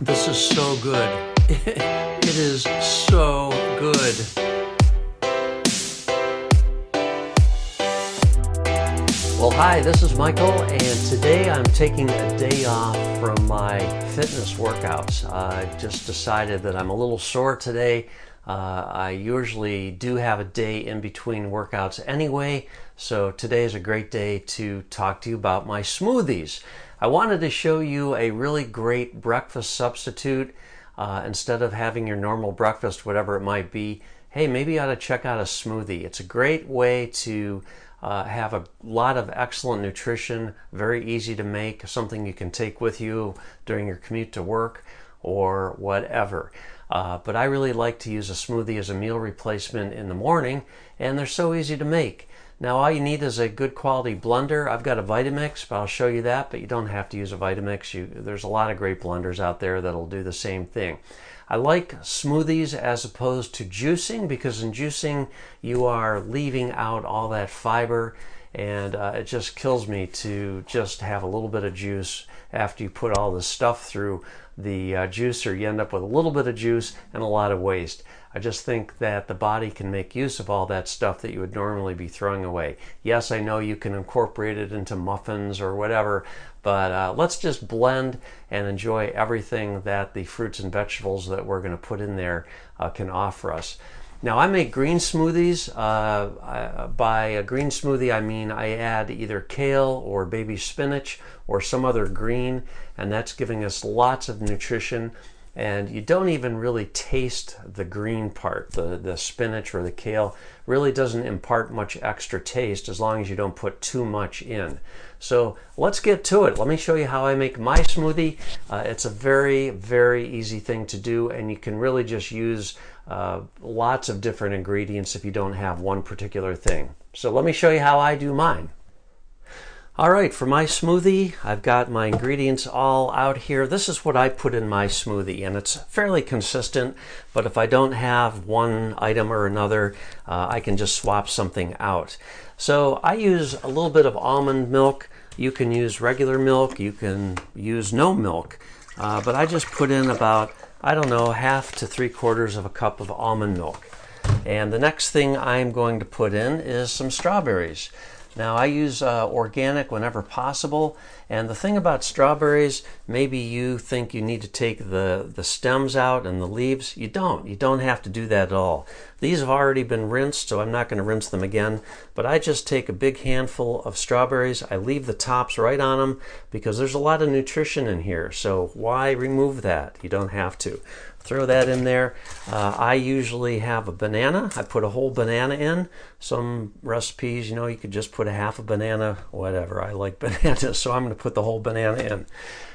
This is so good. It is so good. Well, hi, this is Michael, and today I'm taking a day off from my fitness workouts. I just decided that I'm a little sore today. I usually do have a day in between workouts anyway, so today is a great day to talk to you about my smoothies. I wanted to show you a really great breakfast substitute. Instead of having your normal breakfast, whatever it might be, hey, maybe you ought to check out a smoothie. It's a great way to have a lot of excellent nutrition, very easy to make, something you can take with you during your commute to work or whatever. But I really like to use a smoothie as a meal replacement in the morning, and they're so easy to make. Now all you need is a good quality blender. I've got a Vitamix, but I'll show you that, but you don't have to use a Vitamix. There's a lot of great blenders out there that'll do the same thing. I like smoothies as opposed to juicing, because in juicing you are leaving out all that fiber, and it just kills me to just have a little bit of juice after you put all the stuff through the juicer. You end up with a little bit of juice and a lot of waste. I just think that the body can make use of all that stuff that you would normally be throwing away. Yes, I know you can incorporate it into muffins or whatever, but let's just blend and enjoy everything that the fruits and vegetables that we're going to put in there can offer us. Now, I make green smoothies. By a green smoothie, I mean I add either kale or baby spinach or some other green, and that's giving us lots of nutrition. And you don't even really taste the green part. The spinach or the kale really doesn't impart much extra taste as long as you don't put too much in. So let's get to it. Let me show you how I make my smoothie. It's a very, very easy thing to do, and you can really just use lots of different ingredients if you don't have one particular thing. So let me show you how I do mine. All right, for my smoothie, I've got my ingredients all out here. This is what I put in my smoothie, and it's fairly consistent, but if I don't have one item or another, I can just swap something out. So I use a little bit of almond milk. You can use regular milk, you can use no milk, but I just put in about, I don't know, 1/2 to 3/4 of a cup of almond milk. And the next thing I'm going to put in is some strawberries. Now I use organic whenever possible, and the thing about strawberries, maybe you think you need to take the stems out and the leaves. You don't have to do that at all. These have already been rinsed, so I'm not going to rinse them again, but I just take a big handful of strawberries. I leave the tops right on them because there's a lot of nutrition in here, so why remove that? You don't have to. Throw that in there. I usually have a banana. I put a whole banana in. Some recipes, you know, you could just put 1/2 a banana, whatever. I like bananas, so I'm going to put the whole banana in.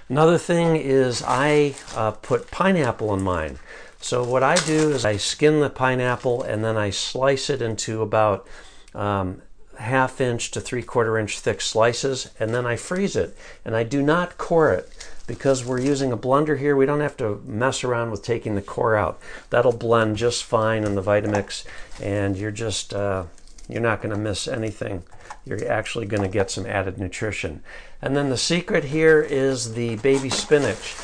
Another thing is I put pineapple in mine. So what I do is I skin the pineapple and then I slice it into about 1/2 inch to 3/4 inch thick slices, and then I freeze it. And I do not core it. Because we're using a blender here, we don't have to mess around with taking the core out. That'll blend just fine in the Vitamix, and you're just you're not going to miss anything. You're actually going to get some added nutrition. And then the secret here is the baby spinach.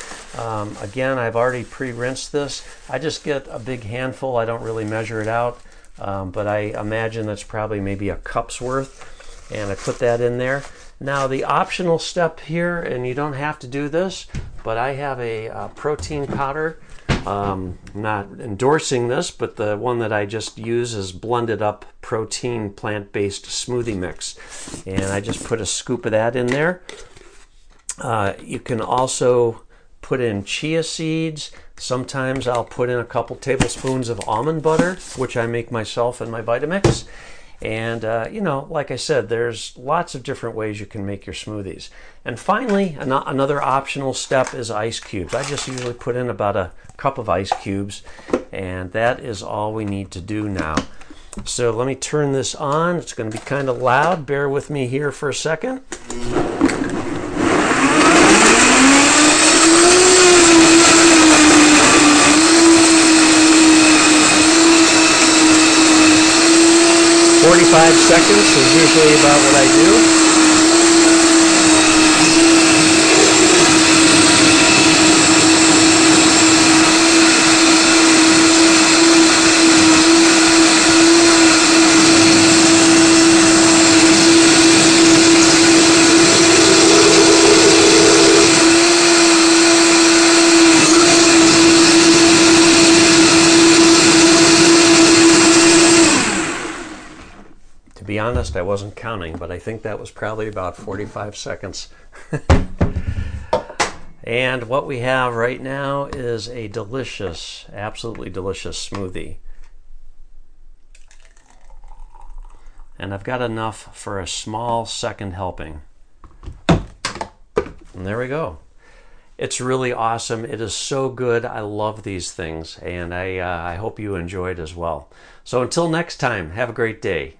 Again, I've already pre-rinsed this. I just get a big handful. I don't really measure it out, but I imagine that's probably maybe a cup's worth, and I put that in there. Now the optional step here, and you don't have to do this, but I have a protein powder. I'm not endorsing this, but the one that I just use is blended up protein plant-based smoothie mix. And I just put a scoop of that in there. You can also put in chia seeds. Sometimes I'll put in a couple tablespoons of almond butter, which I make myself in my Vitamix. And, you know, like I said, there's lots of different ways you can make your smoothies. And finally, another optional step is ice cubes. I just usually put in about a cup of ice cubes, and that is all we need to do now. So let me turn this on. It's going to be kind of loud. Bear with me here for a second. 45 seconds is usually about what I do. honest, I wasn't counting, but I think that was probably about 45 seconds. And what we have right now is a delicious, absolutely delicious smoothie. And I've got enough for a small second helping. And there we go. It's really awesome. It is so good. I love these things, and I hope you enjoyed as well. So until next time, have a great day.